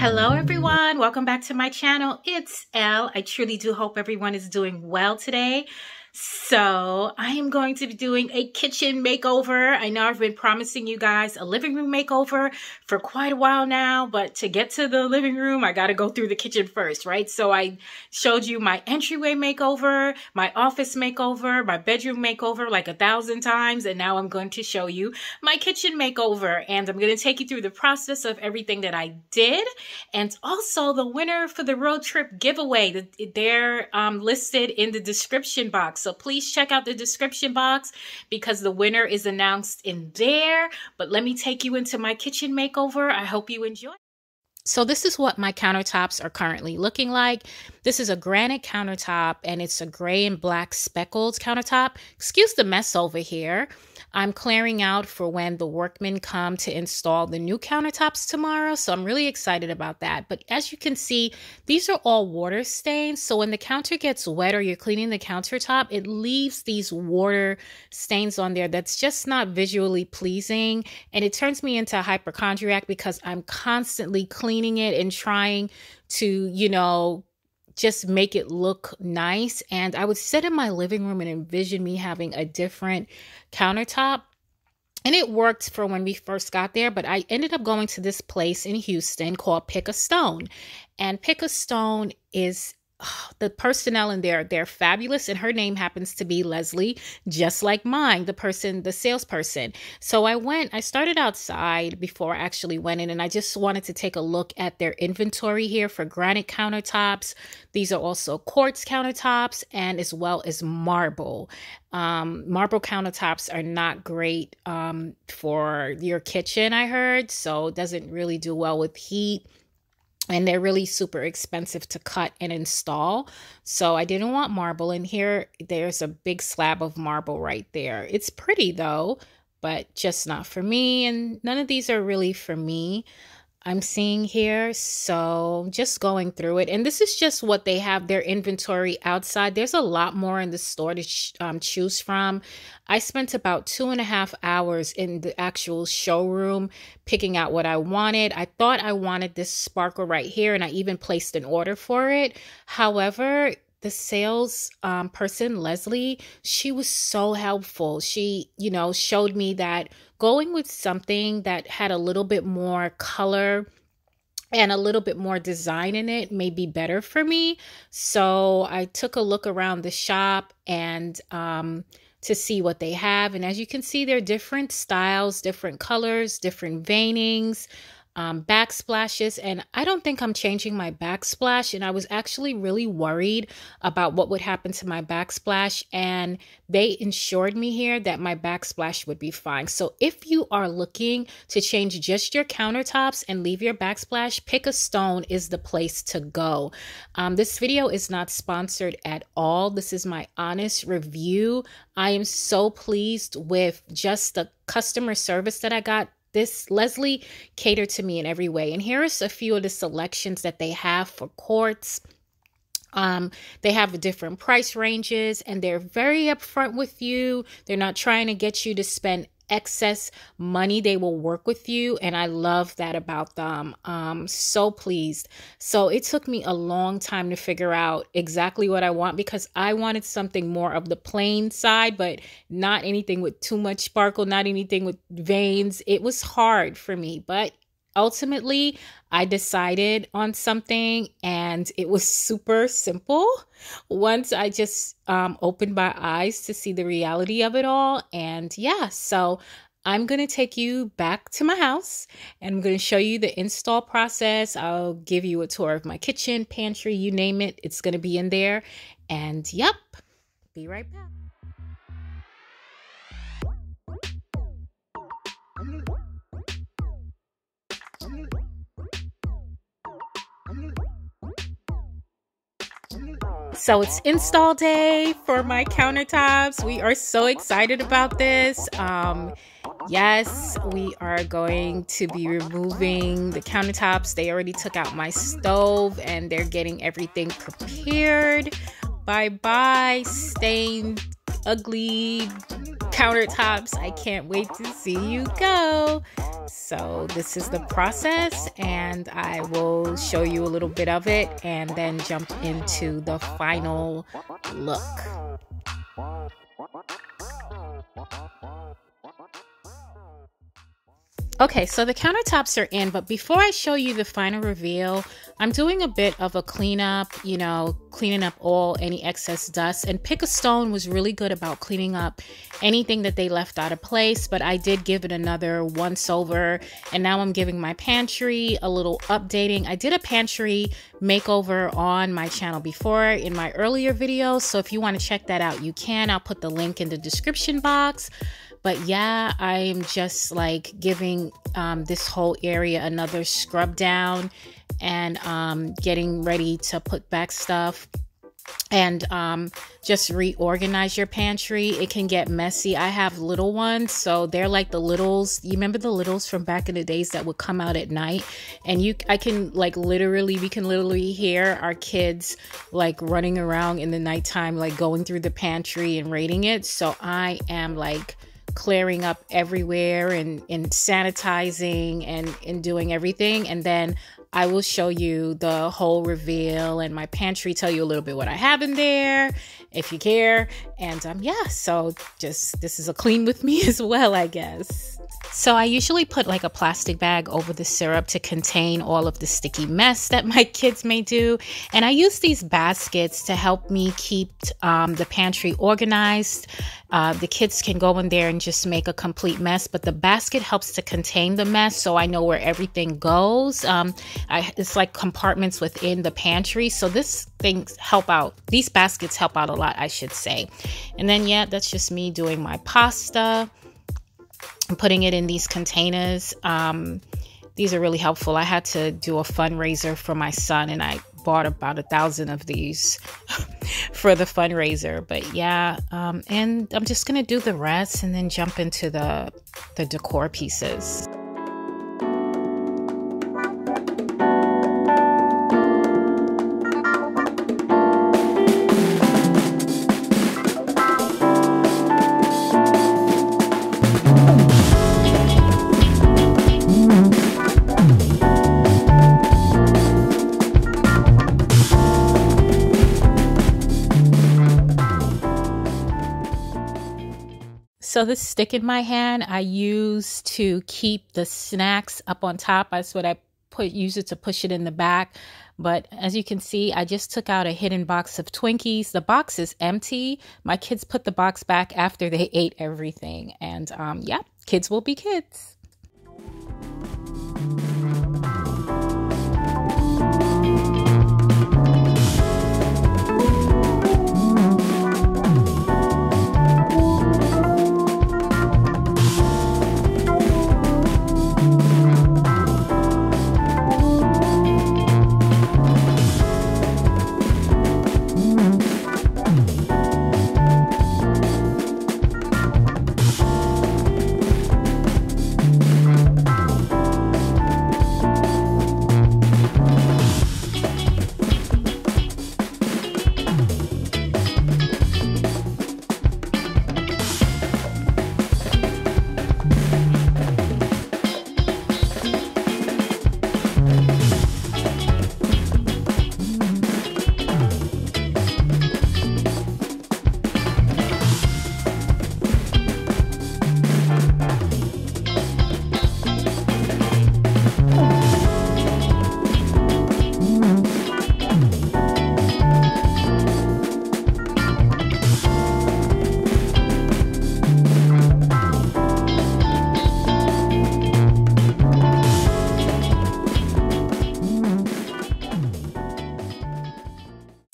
Hello everyone, welcome back to my channel. It's Elle. I truly do hope everyone is doing well today. So I am going to be doing a kitchen makeover. I know I've been promising you guys a living room makeover for quite a while now, but to get to the living room, I got to go through the kitchen first, right? So I showed you my entryway makeover, my office makeover, my bedroom makeover like 1,000 times. And now I'm going to show you my kitchen makeover. And I'm going to take you through the process of everything that I did. And also the winner for the road trip giveaway. They're listed in the description box. So please check out the description box because the winner is announced in there. But let me take you into my kitchen makeover. I hope you enjoy. So this is what my countertops are currently looking like. This is a granite countertop and it's a gray and black speckled countertop. Excuse the mess over here. I'm clearing out for when the workmen come to install the new countertops tomorrow. So I'm really excited about that. But as you can see, these are all water stains. So when the counter gets wet or you're cleaning the countertop, it leaves these water stains on there that's just not visually pleasing. And it turns me into a hypochondriac because I'm constantly cleaning it and trying to, just make it look nice. And I would sit in my living room and envision me having a different countertop. And it worked for when we first got there, but I ended up going to this place in Houston called Pick a Stone. And Pick a Stone is the personnel in there, they're fabulous. And her name happens to be Leslie, just like mine, the salesperson. So I started outside before I actually went in, and I just wanted to take a look at their inventory here for granite countertops. These are also quartz countertops and as well as marble. Marble countertops are not great for your kitchen, I heard. So it doesn't really do well with heat. And they're really super expensive to cut and install. So I didn't want marble. And here, there's a big slab of marble right there. It's pretty though, but just not for me. And none of these are really for me. I'm seeing here. So just going through it. And this is just what they have, their inventory outside. There's a lot more in the store to choose from. I spent about 2.5 hours in the actual showroom picking out what I wanted. I thought I wanted this sparkle right here, and I even placed an order for it. However, the sales person, Leslie, she was so helpful. She, showed me that going with something that had a little bit more color and a little bit more design in it may be better for me. So I took a look around the shop and to see what they have. And as you can see, there are different styles, different colors, different veinings, backsplashes, and I don't think I'm changing my backsplash. And I was actually really worried about what would happen to my backsplash, and they assured me here that my backsplash would be fine. So if you are looking to change just your countertops and leave your backsplash, Pick a Stone is the place to go. This video is not sponsored at all. This is my honest review. I am so pleased with just the customer service that I got. This Leslie catered to me in every way. And here's a few of the selections that they have for quartz. They have different price ranges and they're very upfront with you. They're not trying to get you to spend excess money. They will work with you, and I love that about them. So pleased. So it took me a long time to figure out exactly what I want, because I wanted something more of the plain side, but not anything with too much sparkle, not anything with veins. It was hard for me, but ultimately, I decided on something, and it was super simple once I just opened my eyes to see the reality of it all. And yeah, so I'm going to take you back to my house, and I'm going to show you the install process. I'll give you a tour of my kitchen, pantry, you name it. It's going to be in there. And yep, be right back. So it's install day for my countertops. We are so excited about this. Yes, we are going to be removing the countertops. They already took out my stove and they're getting everything prepared. Bye-bye, stained, ugly countertops. I can't wait to see you go. So this is the process, and I will show you a little bit of it and then jump into the final look. Okay, so the countertops are in, but before I show you the final reveal, I'm doing a bit of a cleanup, you know, cleaning up any excess dust. And Pick a Stone was really good about cleaning up anything that they left out of place, but I did give it another once over, and now I'm giving my pantry a little updating. I did a pantry makeover on my channel before in my earlier videos, so if you want to check that out, you can. I'll put the link in the description box. But yeah, I'm just like giving this whole area another scrub down and getting ready to put back stuff and just reorganize your pantry. It can get messy. I have little ones, so they're like the littles. You remember the littles from back in the days that would come out at night? And we can literally hear our kids like running around in the nighttime, like going through the pantry and raiding it. So I am like clearing up everywhere and sanitizing and doing everything, and then I will show you the whole reveal and my pantry, tell you a little bit what I have in there if you care. And yeah, so just this is a clean with me as well, I guess. So I usually put like a plastic bag over the syrup to contain all of the sticky mess that my kids may do. And I use these baskets to help me keep the pantry organized. The kids can go in there and just make a complete mess, but the basket helps to contain the mess so I know where everything goes. It's like compartments within the pantry. So these baskets help out a lot, I should say. And then, yeah, that's just me doing my pasta. I'm putting it in these containers. These are really helpful. I had to do a fundraiser for my son, and I bought about 1,000 of these for the fundraiser. But yeah, and I'm just gonna do the rest and then jump into the decor pieces. So this stick in my hand I use to keep the snacks up on top. That's what I use it to push it in the back. But as you can see, I just took out a hidden box of Twinkies. The box is empty. My kids put the box back after they ate everything. And yeah, kids will be kids.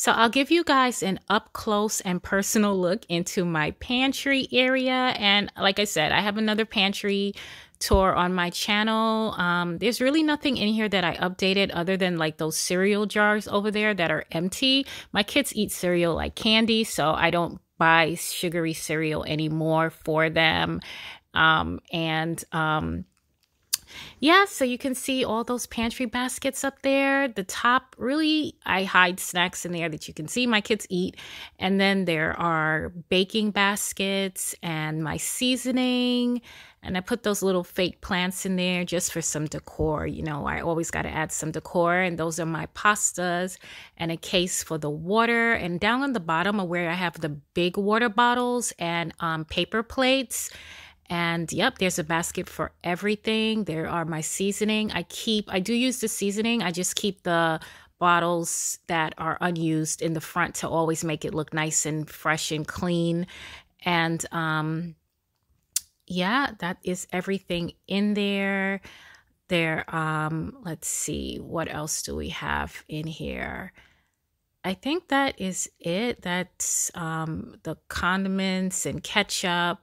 So I'll give you guys an up close and personal look into my pantry area. And like I said, I have another pantry tour on my channel. There's really nothing in here that I updated other than like those cereal jars over there that are empty. My kids eat cereal like candy, so I don't buy sugary cereal anymore for them. Yeah, so you can see all those pantry baskets up there. The top, really, I hide snacks in there that you can see my kids eat. And then there are baking baskets and my seasoning. And I put those little fake plants in there just for some decor. You know, I always got to add some decor. And those are my pastas and a case for the water. And down on the bottom are where I have the big water bottles and paper plates. And yep, there's a basket for everything. There are my seasoning. I do use the seasoning. I just keep the bottles that are unused in the front to always make it look nice and fresh and clean. And yeah, that is everything in there. Let's see, what else do we have in here? I think that is it. That's the condiments and ketchup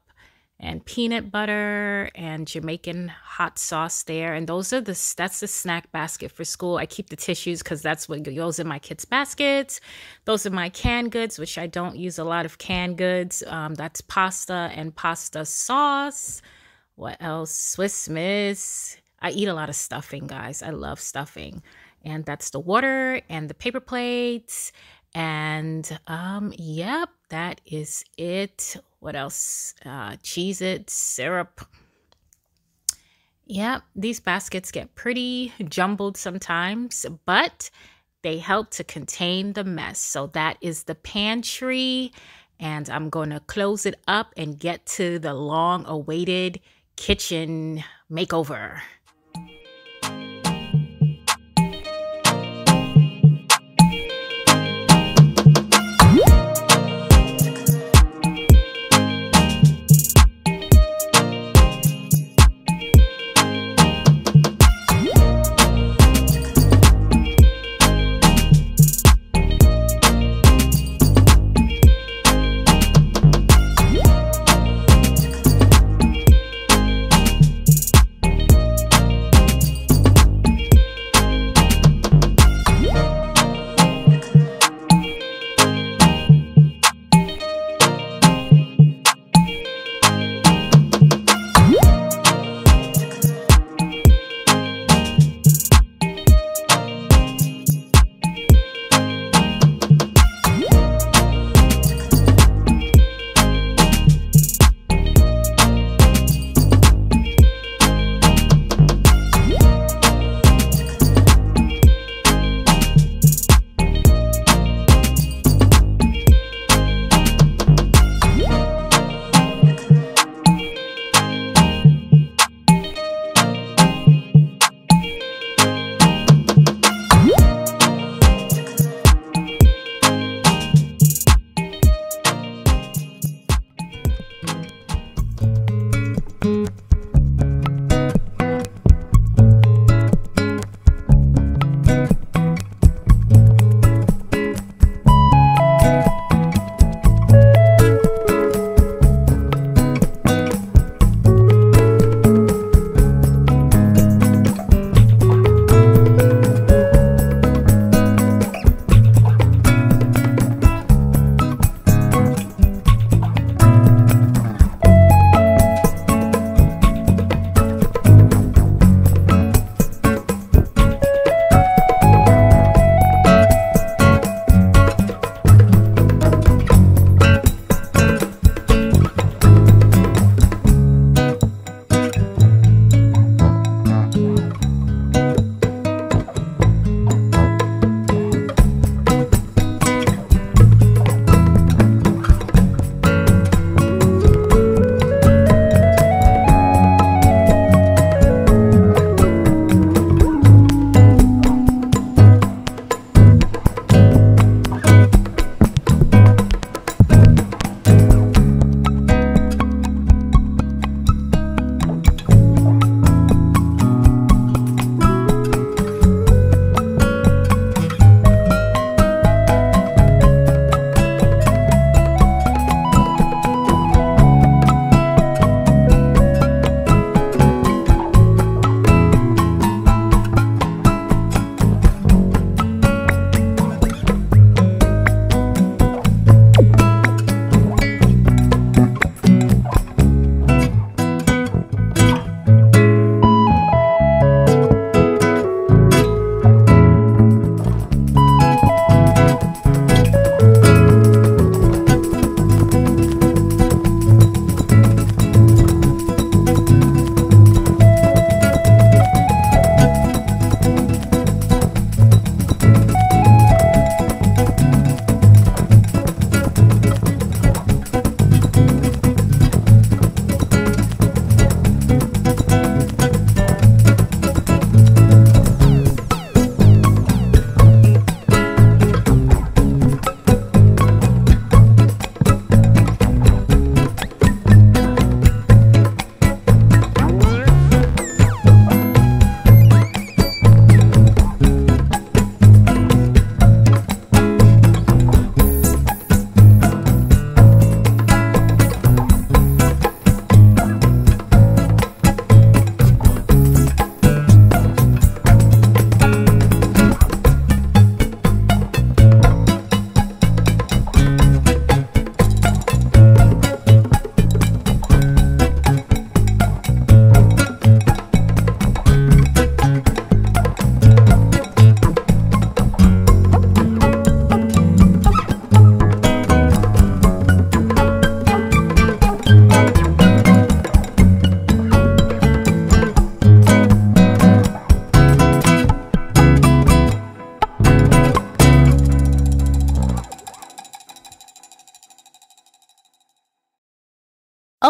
and peanut butter and Jamaican hot sauce there. And that's the snack basket for school. I keep the tissues because that's what goes in my kids' baskets. Those are my canned goods, which I don't use a lot of canned goods. That's pasta and pasta sauce. What else? Swiss Miss. I eat a lot of stuffing, guys. I love stuffing. And that's the water and the paper plates. And yep, that is it. What else? Cheez-It, syrup. Yep, these baskets get pretty jumbled sometimes, but they help to contain the mess. So that is the pantry. And I'm going to close it up and get to the long-awaited kitchen makeover.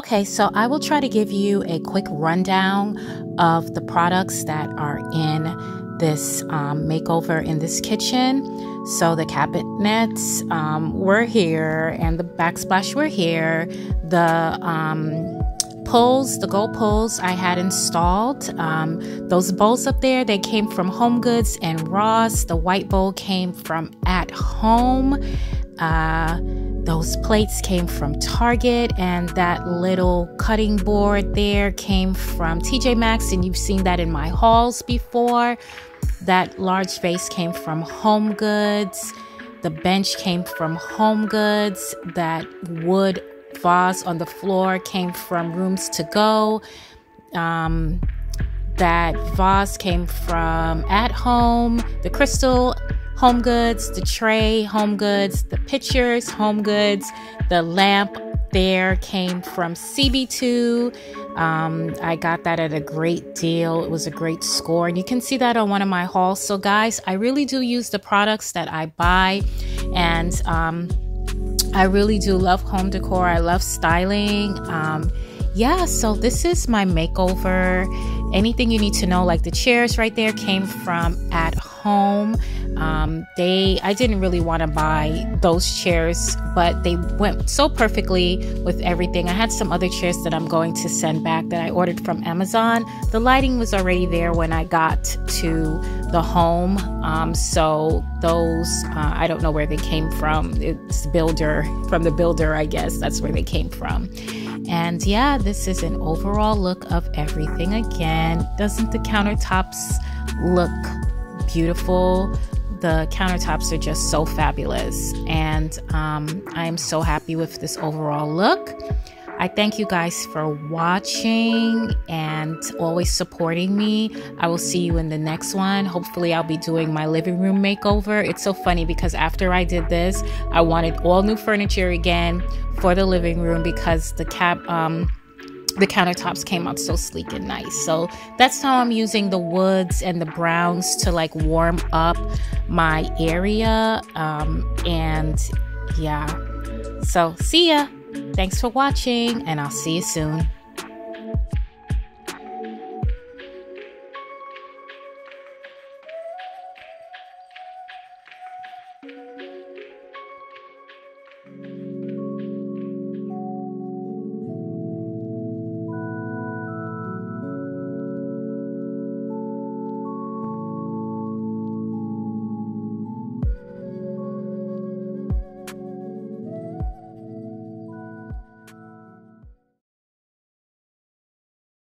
Okay, so I will try to give you a quick rundown of the products that are in this makeover in this kitchen. So the cabinets were here, and the backsplash were here. The pulls, the gold pulls I had installed. Those bowls up there, they came from Home Goods and Ross. The white bowl came from At Home. Those plates came from Target, and that little cutting board there came from TJ Maxx, and you've seen that in my hauls before. That large vase came from Home Goods. The bench came from Home Goods. That wood vase on the floor came from Rooms to Go. That vase came from At Home. The crystal, Home Goods. The tray, Home Goods. The pictures, Home Goods. The lamp there came from CB2. I got that at a great deal. It was a great score, and you can see that on one of my hauls. So guys, I really do use the products that I buy, and I really do love home decor. I love styling. Yeah, so this is my makeover. Anything you need to know, like the chairs right there, came from At Home. I didn't really want to buy those chairs, but they went so perfectly with everything. I had some other chairs that I'm going to send back that I ordered from Amazon. The lighting was already there when I got to the home. So those, I don't know where they came from. It's from the builder, I guess. That's where they came from. And yeah, this is an overall look of everything. Again, doesn't the countertops look beautiful? The countertops are just so fabulous, and I am so happy with this overall look. I thank you guys for watching and always supporting me. I will see you in the next one. Hopefully I'll be doing my living room makeover. It's so funny because after I did this, I wanted all new furniture again for the living room because the countertops came out so sleek and nice. So that's how I'm using the woods and the browns to like warm up my area. And yeah, so see ya. Thanks for watching, and I'll see you soon.